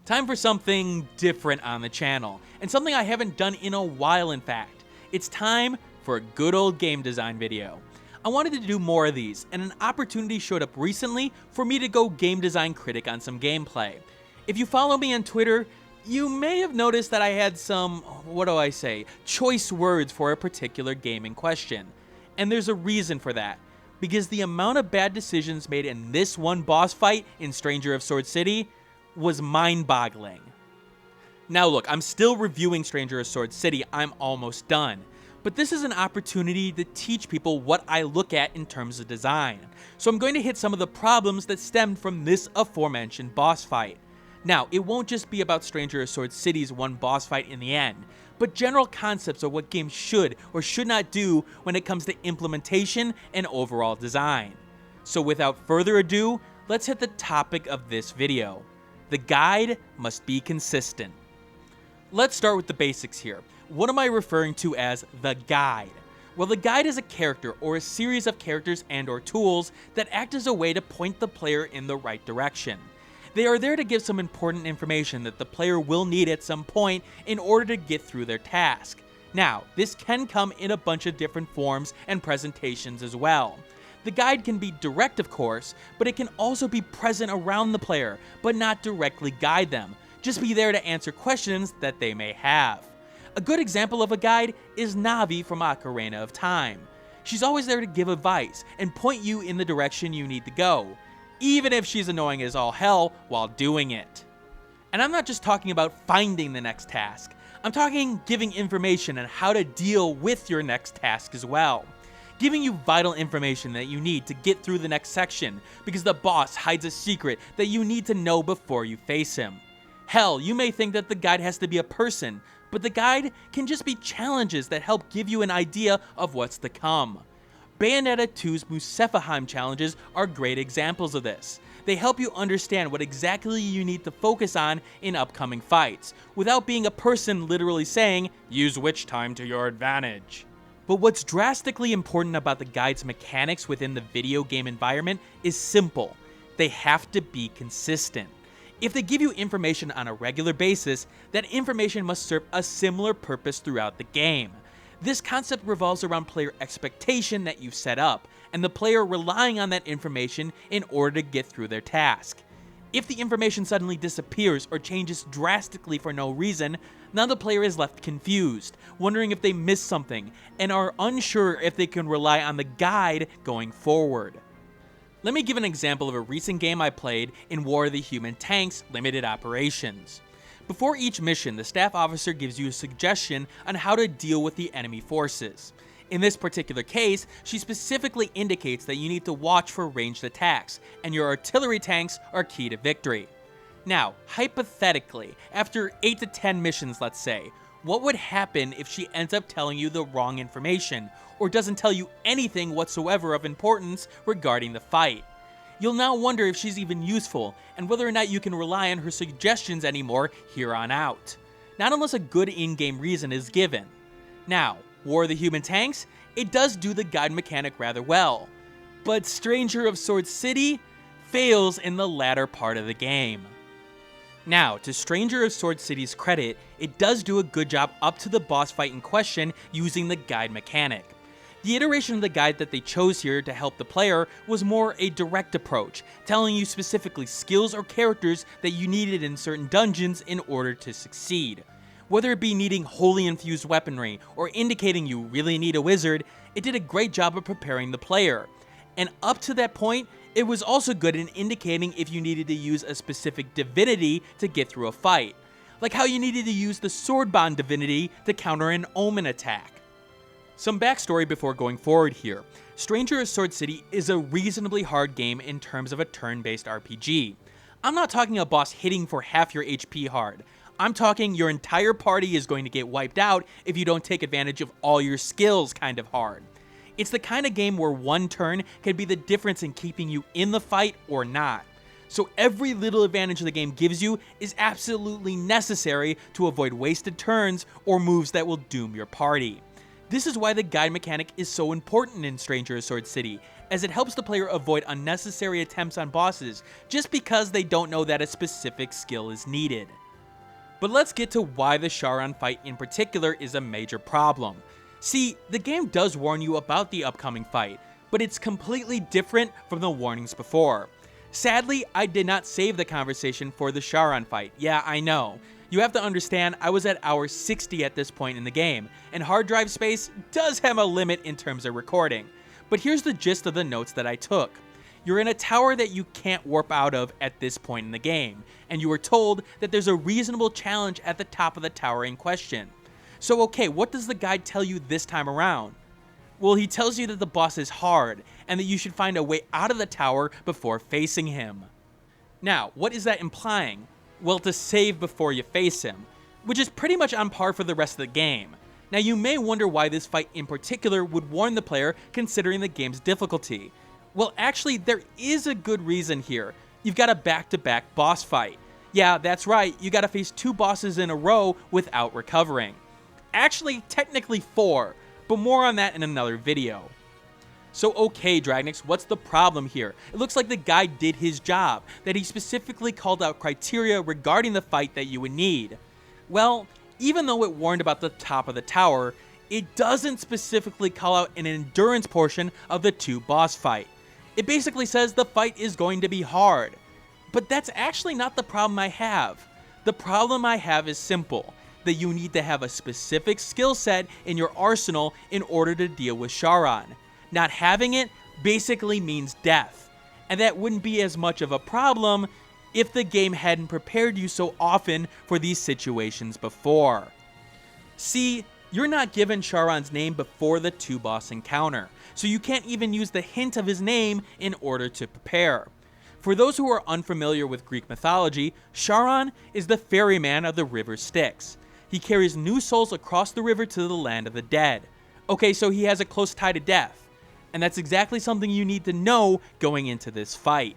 Time for something different on the channel, and something I haven't done in a while in fact. It's time for a good old game design video. I wanted to do more of these, and an opportunity showed up recently for me to go game design critic on some gameplay. If you follow me on Twitter, you may have noticed that I had some, choice words for a particular game in question. And there's a reason for that, because the amount of bad decisions made in this one boss fight in Stranger of Sword City was mind-boggling. Now look, I'm still reviewing Stranger of Sword City, I'm almost done. But this is an opportunity to teach people what I look at in terms of design. So I'm going to hit some of the problems that stemmed from this aforementioned boss fight. Now, it won't just be about Stranger of Sword City's one boss fight in the end, but general concepts of what games should or should not do when it comes to implementation and overall design. So without further ado, let's hit the topic of this video. The guide must be consistent. Let's start with the basics here. What am I referring to as the guide? Well, the guide is a character or a series of characters and/or tools that act as a way to point the player in the right direction. They are there to give some important information that the player will need at some point in order to get through their task. Now, this can come in a bunch of different forms and presentations as well. The guide can be direct, of course, but it can also be present around the player, but not directly guide them. Just be there to answer questions that they may have. A good example of a guide is Navi from Ocarina of Time. She's always there to give advice and point you in the direction you need to go, even if she's annoying as all hell while doing it. And I'm not just talking about finding the next task, I'm talking giving information on how to deal with your next task as well. Giving you vital information that you need to get through the next section because the boss hides a secret that you need to know before you face him. Hell, you may think that the guide has to be a person, but the guide can just be challenges that help give you an idea of what's to come. Bayonetta 2's Muspelheim challenges are great examples of this. They help you understand what exactly you need to focus on in upcoming fights, without being a person literally saying, use witch time to your advantage. But what's drastically important about the guide's mechanics within the video game environment is simple. They have to be consistent. If they give you information on a regular basis, that information must serve a similar purpose throughout the game. This concept revolves around player expectation that you've set up, and the player relying on that information in order to get through their task. If the information suddenly disappears or changes drastically for no reason, now the player is left confused, wondering if they missed something, and are unsure if they can rely on the guide going forward. Let me give an example of a recent game I played in War of the Human Tanks Limited Operations. Before each mission, the staff officer gives you a suggestion on how to deal with the enemy forces. In this particular case, she specifically indicates that you need to watch for ranged attacks, and your artillery tanks are key to victory. Now, hypothetically, after 8 to 10 missions let's say, what would happen if she ends up telling you the wrong information, or doesn't tell you anything whatsoever of importance regarding the fight? You'll now wonder if she's even useful, and whether or not you can rely on her suggestions anymore here on out. Not unless a good in-game reason is given. Now, War of the Human Tanks, it does do the guide mechanic rather well, but Stranger of Sword City fails in the latter part of the game. Now, to Stranger of Sword City's credit, it does do a good job up to the boss fight in question using the guide mechanic. The iteration of the guide that they chose here to help the player was more a direct approach, telling you specifically skills or characters that you needed in certain dungeons in order to succeed. Whether it be needing holy infused weaponry or indicating you really need a wizard, it did a great job of preparing the player. And up to that point, it was also good in indicating if you needed to use a specific divinity to get through a fight, like how you needed to use the sword bond divinity to counter an omen attack. Some backstory before going forward here. Stranger of Sword City is a reasonably hard game in terms of a turn-based RPG. I'm not talking a boss hitting for half your HP hard. I'm talking your entire party is going to get wiped out if you don't take advantage of all your skills kind of hard. It's the kind of game where one turn can be the difference in keeping you in the fight or not. So every little advantage the game gives you is absolutely necessary to avoid wasted turns or moves that will doom your party. This is why the guide mechanic is so important in Stranger of Sword City, as it helps the player avoid unnecessary attempts on bosses just because they don't know that a specific skill is needed. But let's get to why the Charon fight in particular is a major problem. See, the game does warn you about the upcoming fight, but it's completely different from the warnings before. Sadly, I did not save the conversation for the Charon fight. Yeah, I know. You have to understand, I was at hour 60 at this point in the game, and hard drive space does have a limit in terms of recording. But here's the gist of the notes that I took. You're in a tower that you can't warp out of at this point in the game, and you were told that there's a reasonable challenge at the top of the tower in question. So okay, what does the guide tell you this time around? Well, he tells you that the boss is hard, and that you should find a way out of the tower before facing him. Now, what is that implying? Well, to save before you face him, which is pretty much on par for the rest of the game. Now, you may wonder why this fight in particular would warn the player considering the game's difficulty. Well, actually, there is a good reason here. You've got a back-to-back boss fight. Yeah, that's right, you gotta face 2 bosses in a row without recovering. Actually, technically 4, but more on that in another video. So okay, Dragnix, what's the problem here? It looks like the guy did his job, that he specifically called out criteria regarding the fight that you would need. Well, even though it warned about the top of the tower, it doesn't specifically call out an endurance portion of the 2 boss fight. It basically says the fight is going to be hard. But that's actually not the problem I have. The problem I have is simple, that you need to have a specific skill set in your arsenal in order to deal with Charon. Not having it basically means death, and that wouldn't be as much of a problem if the game hadn't prepared you so often for these situations before. See, you're not given Charon's name before the 2 boss encounter, so you can't even use the hint of his name in order to prepare. For those who are unfamiliar with Greek mythology, Charon is the ferryman of the river Styx. He carries new souls across the river to the land of the dead. Okay, so he has a close tie to death. And that's exactly something you need to know going into this fight.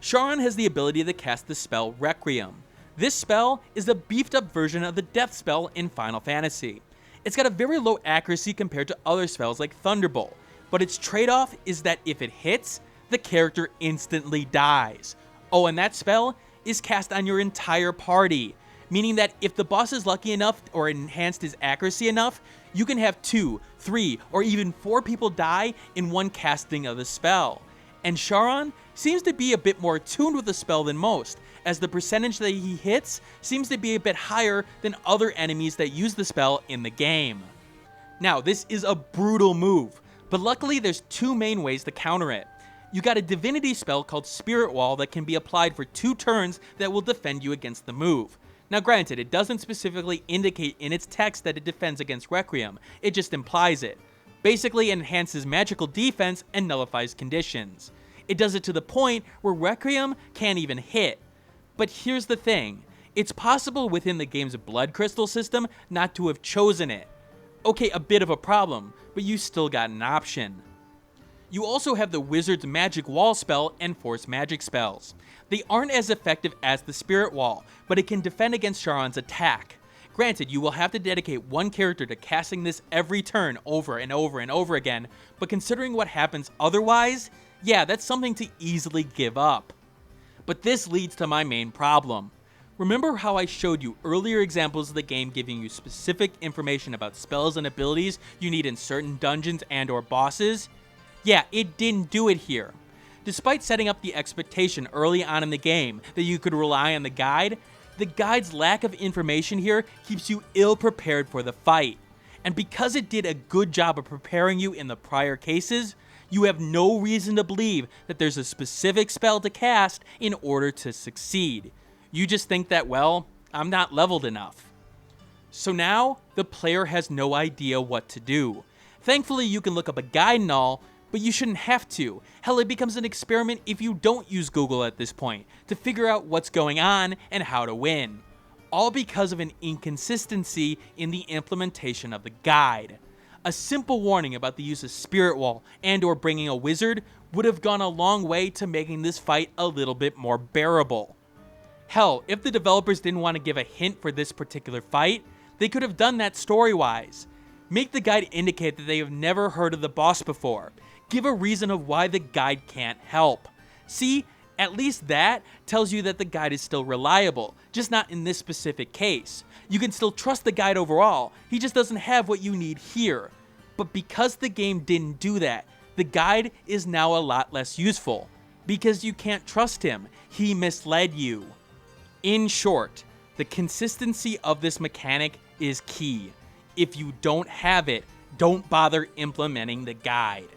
Charon has the ability to cast the spell Requiem. This spell is the beefed up version of the death spell in Final Fantasy. It's got a very low accuracy compared to other spells like Thunderbolt, but its trade-off is that if it hits, the character instantly dies. Oh, and that spell is cast on your entire party, meaning that if the boss is lucky enough or enhanced his accuracy enough, you can have 2, 3, or even 4 people die in one casting of the spell. And Charon seems to be a bit more attuned with the spell than most, as the percentage that he hits seems to be a bit higher than other enemies that use the spell in the game. Now, this is a brutal move, but luckily there's 2 main ways to counter it. You got a divinity spell called Spirit Wall that can be applied for 2 turns that will defend you against the move. Now granted, it doesn't specifically indicate in its text that it defends against Requiem, it just implies it. Basically, it enhances magical defense and nullifies conditions. It does it to the point where Requiem can't even hit. But here's the thing, it's possible within the game's blood crystal system not to have chosen it. Okay, a bit of a problem, but you still got an option. You also have the Wizard's Magic Wall spell and Force Magic spells. They aren't as effective as the Spirit Wall, but it can defend against Charon's attack. Granted, you will have to dedicate 1 character to casting this every turn over and over and over again, but considering what happens otherwise, yeah, that's something to easily give up. But this leads to my main problem. Remember how I showed you earlier examples of the game giving you specific information about spells and abilities you need in certain dungeons and or bosses? Yeah, it didn't do it here. Despite setting up the expectation early on in the game that you could rely on the guide's lack of information here keeps you ill-prepared for the fight. And because it did a good job of preparing you in the prior cases, you have no reason to believe that there's a specific spell to cast in order to succeed. You just think that, well, I'm not leveled enough. So now, the player has no idea what to do. Thankfully, you can look up a guide and all, but you shouldn't have to. Hell, it becomes an experiment if you don't use Google at this point to figure out what's going on and how to win. All because of an inconsistency in the implementation of the guide. A simple warning about the use of Spirit Wall and or bringing a wizard would have gone a long way to making this fight a little bit more bearable. Hell, if the developers didn't want to give a hint for this particular fight, they could have done that story-wise. Make the guide indicate that they have never heard of the boss before. Give a reason of why the guide can't help. See, at least that tells you that the guide is still reliable, just not in this specific case. You can still trust the guide overall, he just doesn't have what you need here. But because the game didn't do that, the guide is now a lot less useful. Because you can't trust him, he misled you. In short, the consistency of this mechanic is key. If you don't have it, don't bother implementing the guide.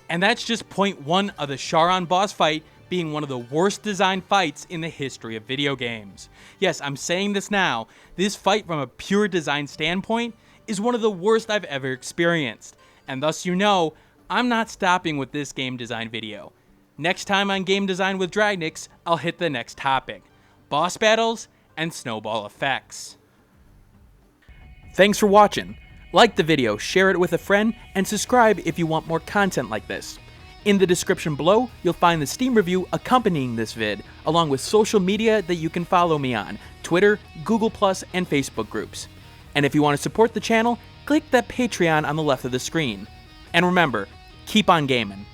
And that's just point 1 of the Charon boss fight being one of the worst designed fights in the history of video games. Yes, I'm saying this now, this fight from a pure design standpoint is one of the worst I've ever experienced. And thus you know, I'm not stopping with this game design video. Next time on Game Design with Dragnix, I'll hit the next topic: boss battles and snowball effects. Thanks for watching. Like the video, share it with a friend, and subscribe if you want more content like this. In the description below, you'll find the Steam review accompanying this vid, along with social media that you can follow me on: Twitter, Google+, and Facebook groups. And if you want to support the channel, click that Patreon on the left of the screen. And remember, keep on gaming.